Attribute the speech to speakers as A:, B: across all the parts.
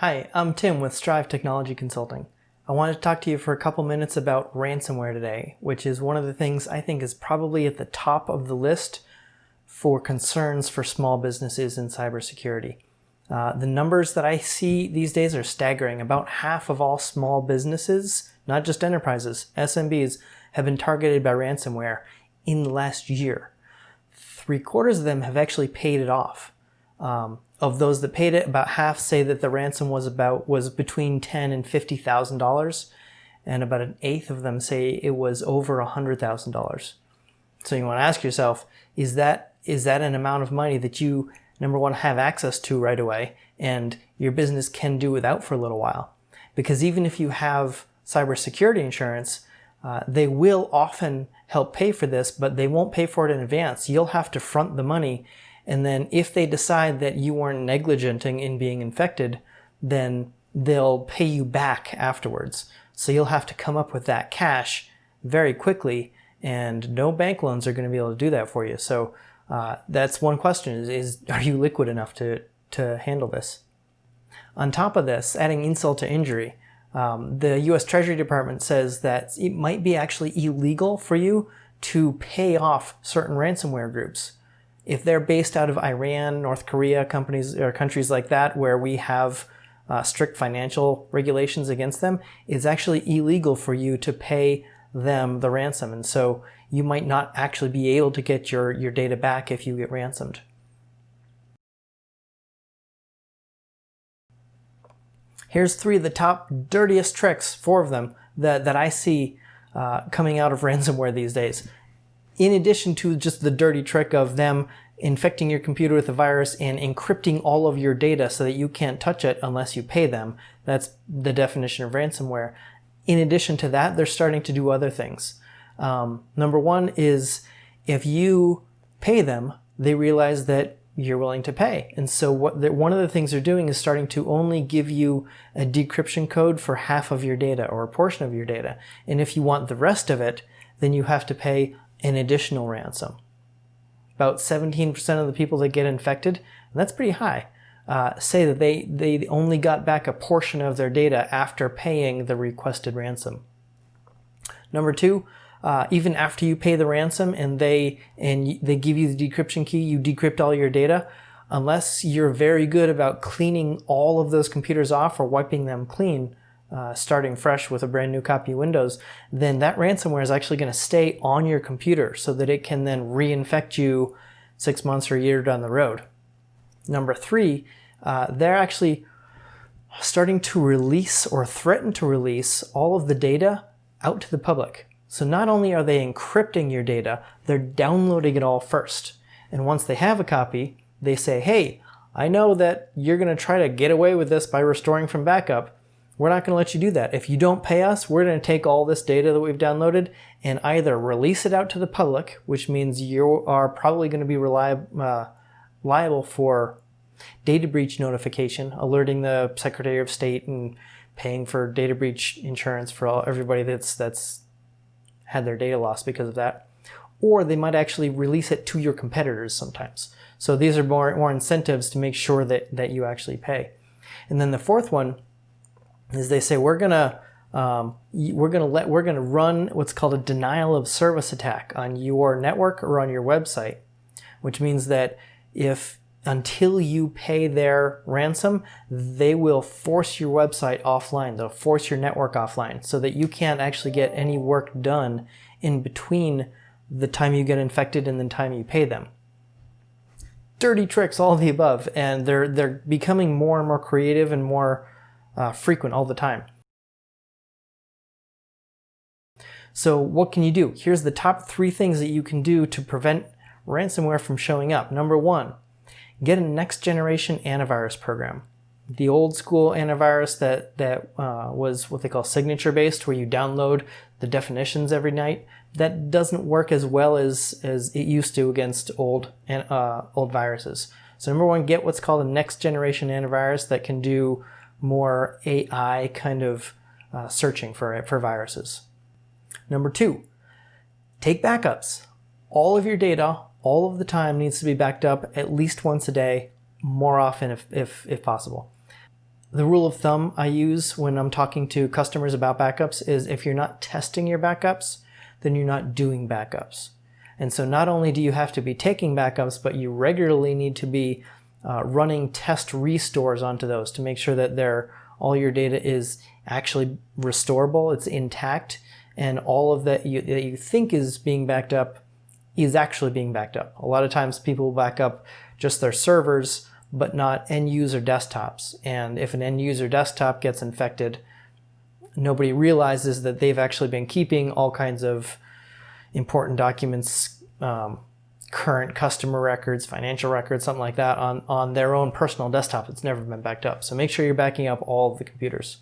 A: Hi, I'm Tim with Strive Technology Consulting. I wanted to talk to you for a couple minutes about ransomware today, which is one of the things I think is probably at the top of the list for concerns for small businesses in cybersecurity. The numbers that I see these days are staggering. About half of all small businesses, not just enterprises, SMBs, have been targeted by ransomware in the last year. 3/4 of them have actually paid it off. Of those that paid it, about half say that the ransom was between $10,000 and $50,000, and about an eighth of them say it was over $100,000. So you want to ask yourself, is that an amount of money that you, number one, have access to right away, and your business can do without for a little while? Because even if you have cybersecurity insurance, they will often help pay for this, but they won't pay for it in advance. You'll have to front the money. And then if they decide that you weren't negligent in being infected, then they'll pay you back afterwards. So you'll have to come up with that cash very quickly, and no bank loans are going to be able to do that for you. So that's one question, is are you liquid enough to handle this? On top of this, adding insult to injury, the US Treasury Department says that it might be actually illegal for you to pay off certain ransomware groups. If they're based out of Iran, North Korea, companies or countries like that, where we have strict financial regulations against them, it's actually illegal for you to pay them the ransom. And so you might not actually be able to get your data back if you get ransomed. Here's 3 of the top dirtiest tricks, 4 of them, that I see coming out of ransomware these days. In addition to just the dirty trick of them infecting your computer with a virus and encrypting all of your data so that you can't touch it unless you pay them. That's the definition of ransomware. In addition to that, they're starting to do other things. Number one is if you pay them, they realize that you're willing to pay. And so one of the things they're doing is starting to only give you a decryption code for half of your data or a portion of your data. And if you want the rest of it, then you have to pay an additional ransom. About 17% of the people that get infected, and that's pretty high, say that they only got back a portion of their data after paying the requested ransom. Number 2, even after you pay the ransom and they give you the decryption key, you decrypt all your data, unless you're very good about cleaning all of those computers off or wiping them clean, starting fresh with a brand new copy of Windows, then that ransomware is actually going to stay on your computer so that it can then reinfect you 6 months or a year down the road. Number 3, they're actually starting to release or threaten to release all of the data out to the public. So not only are they encrypting your data, they're downloading it all first. And once they have a copy, they say, hey, I know that you're going to try to get away with this by restoring from backup. We're not going to let you do that. If you don't pay us, we're going to take all this data that we've downloaded and either release it out to the public, which means you are probably going to be liable for data breach notification, alerting the Secretary of State and paying for data breach insurance for everybody that's had their data lost because of that. Or they might actually release it to your competitors sometimes. So these are more incentives to make sure that you actually pay. And then the 4th one is they say we're gonna run what's called a denial of service attack on your network or on your website, which means that until you pay their ransom, they will force your website offline. They'll force your network offline so that you can't actually get any work done in between the time you get infected and the time you pay them. Dirty tricks, all of the above, and they're becoming more and more creative and more frequent all the time. So what can you do? Here's the top 3 things that you can do to prevent ransomware from showing up. Number 1, get a next generation antivirus program. The old school antivirus that was what they call signature based, where you download the definitions every night, that doesn't work as well as it used to against old viruses. So number 1, get what's called a next generation antivirus that can do more AI kind of searching for viruses. Number 2, take backups. All of your data, all of the time, needs to be backed up at least once a day, more often if possible. The rule of thumb I use when I'm talking to customers about backups is if you're not testing your backups, then you're not doing backups. And so not only do you have to be taking backups, but you regularly need to be running test restores onto those to make sure that all your data is actually restorable, it's intact, and all of that you think is being backed up is actually being backed up. A lot of times people back up just their servers, but not end user desktops. And if an end user desktop gets infected, nobody realizes that they've actually been keeping all kinds of important documents, current customer records, financial records, something like that on their own personal desktop. It's never been backed up. So make sure you're backing up all of the computers.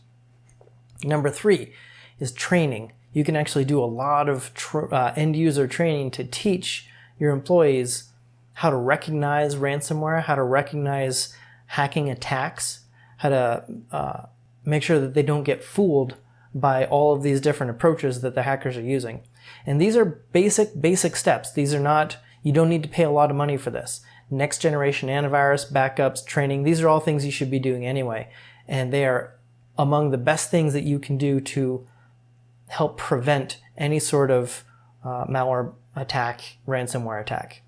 A: Number 3 is training. You can actually do a lot of end user training to teach your employees how to recognize ransomware, how to recognize hacking attacks, how to make sure that they don't get fooled by all of these different approaches that the hackers are using. And these are basic steps. These are not, you don't need to pay a lot of money for this. Next generation antivirus, backups, training, these are all things you should be doing anyway. And they are among the best things that you can do to help prevent any sort of malware attack, ransomware attack.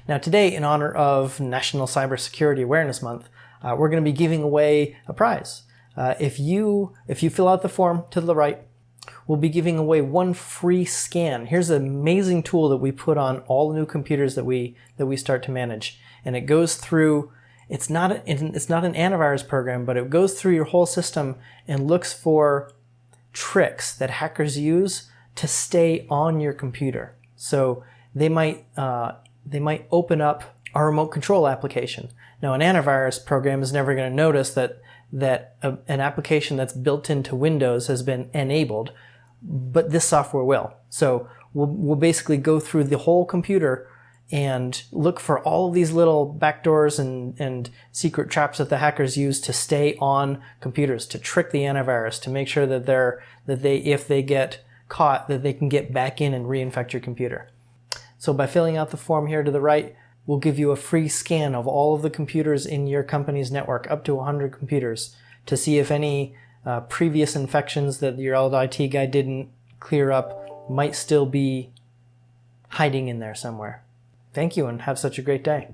A: Now today, in honor of National Cybersecurity Awareness Month, we're going to be giving away a prize. If you fill out the form to the right, we'll be giving away one free scan. Here's an amazing tool that we put on all the new computers that we start to manage, and it goes through. It's not an antivirus program, but it goes through your whole system and looks for tricks that hackers use to stay on your computer. So they might open up a remote control application. Now, an antivirus program is never going to notice that an application that's built into Windows has been enabled, but this software will. So we'll basically go through the whole computer and look for all of these little backdoors and secret traps that the hackers use to stay on computers, to trick the antivirus, to make sure that if they get caught, that they can get back in and reinfect your computer. So by filling out the form here to the right, we'll give you a free scan of all of the computers in your company's network, up to 100 computers, to see if any previous infections that your old IT guy didn't clear up might still be hiding in there somewhere. Thank you and have such a great day.